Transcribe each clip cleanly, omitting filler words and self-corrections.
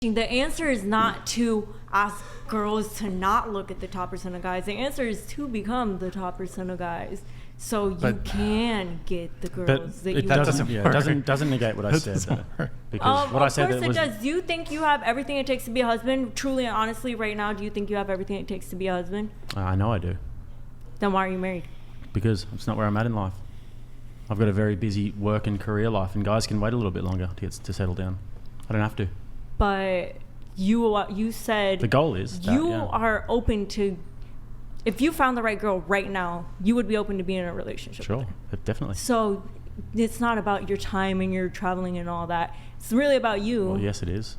The answer is not to ask girls to not look at the top percent of guys. The answer is to become the top percent of guys, so you can get the girls that you want. Doesn't negate what I said though. Because what I said of course was, it does. Do you think you have everything it takes to be a husband? Truly and honestly, right now, do you think you have everything it takes to be a husband? I know I do. Then why are you married? Because it's not where I'm at in life. I've got a very busy work and career life, and guys can wait a little bit longer to settle down. I don't have to. But you said the goal is that, you are open to. If you found the right girl right now, you would be open to being in a relationship. Sure, with her. Definitely. So it's not about your time and your traveling and all that. It's really about you. Well, yes, it is.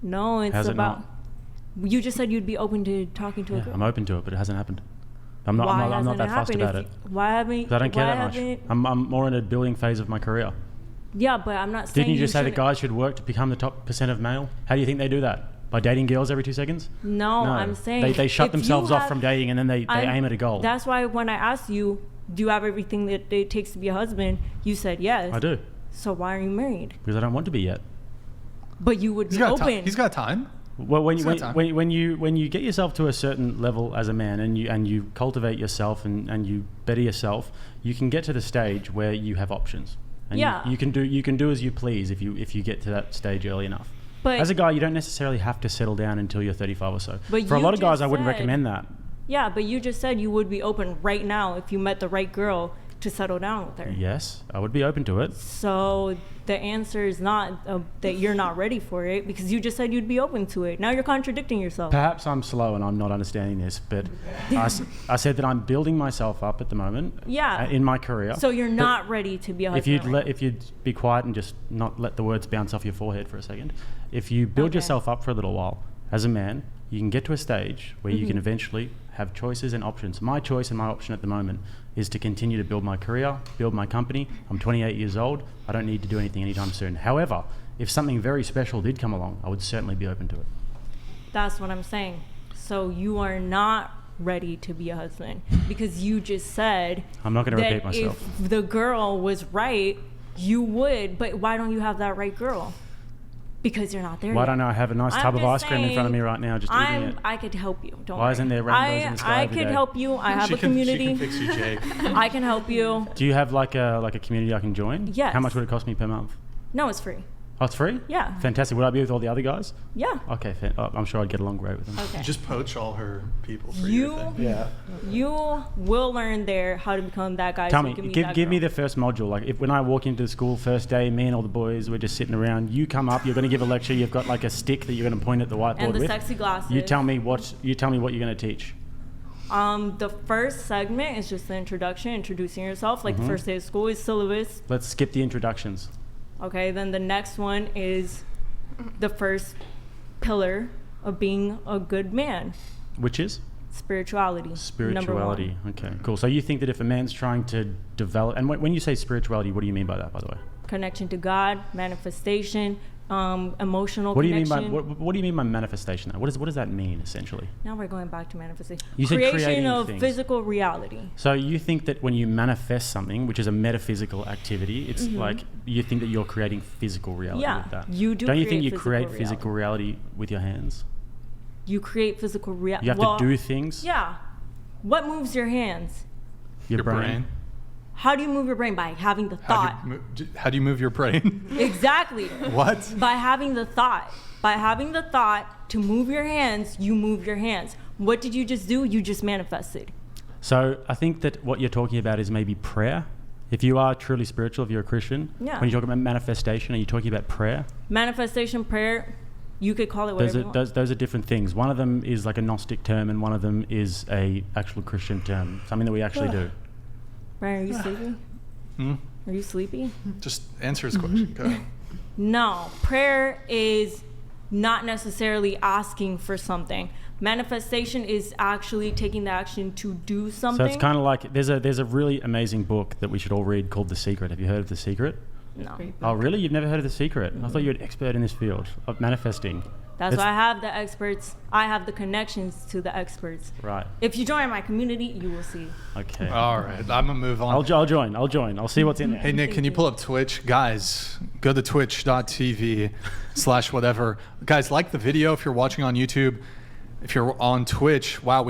No, it's Has about. it not? You just said you'd be open to talking to a girl. I'm open to it, but it hasn't happened. I'm not that fussed about it. Why haven't? I don't care that much. I'm more in a building phase of my career. Yeah, but I'm not saying. Didn't you just say that guys should work to become the top percent of male? How do you think they do that? By dating girls every 2 seconds? No, I'm saying they shut themselves off from dating, and then they aim at a goal. That's why when I asked you, do you have everything that it takes to be a husband? You said yes. I do. So why are you married? Because I don't want to be yet. But you would be open. He's got time. Well, when you get yourself to a certain level as a man, and you cultivate yourself and you better yourself, you can get to the stage where you have options. And you can do as you please if you get to that stage early enough. But as a guy, you don't necessarily have to settle down until you're 35 or so. But for a lot of guys, I wouldn't recommend that. Yeah, but you just said you would be open right now if you met the right girl to settle down with her. Yes, I would be open to it. So the answer is not that you're not ready for it, because you just said you'd be open to it. Now you're contradicting yourself. Perhaps I'm slow and I'm not understanding this, but I said that I'm building myself up at the moment. Yeah. In my career. So you're not ready to be a husband. If you'd be quiet and just not let the words bounce off your forehead for a second. If you build yourself up for a little while as a man, you can get to a stage where you can eventually have choices and options. My choice and my option at the moment is to continue to build my career, build my company. I'm 28 years old. I don't need to do anything anytime soon. However, if something very special did come along, I would certainly be open to it. That's what I'm saying. So you are not ready to be a husband, because you just said I'm not going to repeat myself. If the girl was right, you would. But why don't you have that right girl? Because you're not there Why yet. don't I have a nice tub of ice cream in front of me right now, just eating it? I could help you. Don't Why worry. isn't there rainbows in the sky I could help you. I have a community. She can fix you, Jake. I can help you. Do you have like a community I can join? Yes. How much would it cost me per month? No, it's free. Oh, it's free? Yeah. Fantastic. Would I be with all the other guys? Yeah. Okay, I'm sure I'd get along great with them. Okay. Just poach all her people for your thing. Yeah. You will learn there how to become that guy. Tell me, give me the first module. Like, when I walk into the school first day, me and all the boys, we're just sitting around. You come up, you're going to give a lecture. You've got like a stick that you're going to point at the whiteboard and the with. sexy glasses. You tell me what you're going to teach. The first segment is just the introduction, introducing yourself. Like the first day of school is syllabus. Let's skip the introductions. Okay. Then the next one is the first pillar of being a good man. Which is? Spirituality. Spirituality. Okay, cool. So you think that if a man's trying to develop, and when you say spirituality, what do you mean by that, by the way? Connection to God, manifestation, emotional what connection. Do you mean by what do you mean by manifestation? What does that mean essentially? Now we're going back to manifestation. You said creation of things. Physical reality. So you think that when you manifest something, which is a metaphysical activity, it's like you think that you're creating physical reality with that. You do. Don't you think you create physical reality with your hands? You create physical reality. You have to do things. Yeah. What moves your hands? Your brain. How do you move your brain? By having the thought. How do you move your brain? Exactly. What? By having the thought. By having the thought to move your hands, you move your hands. What did you just do? You just manifested. So I think that what you're talking about is maybe prayer. If you are truly spiritual, if you're a Christian, when you talk about manifestation, are you talking about prayer? Manifestation, prayer, you could call it whatever you want. Those are different things. One of them is like a Gnostic term, and one of them is a actual Christian term, something that we actually do. Brian, are you sleepy? Are you sleepy? Just answer his question. Go ahead. No, prayer is not necessarily asking for something. Manifestation is actually taking the action to do something. So it's kind of like there's a really amazing book that we should all read called The Secret. Have you heard of The Secret? No. Oh, really? You've never heard of The Secret? I thought you were an expert in this field of manifesting. That's why I have the experts. I have the connections to the experts. Right. If you join my community, you will see. Okay. All right, I'm gonna move on. I'll join. I'll see what's in there. Hey Nick, can you pull up Twitch? Guys, go to twitch.tv/whatever. Guys, like the video if you're watching on YouTube. If you're on Twitch, wow,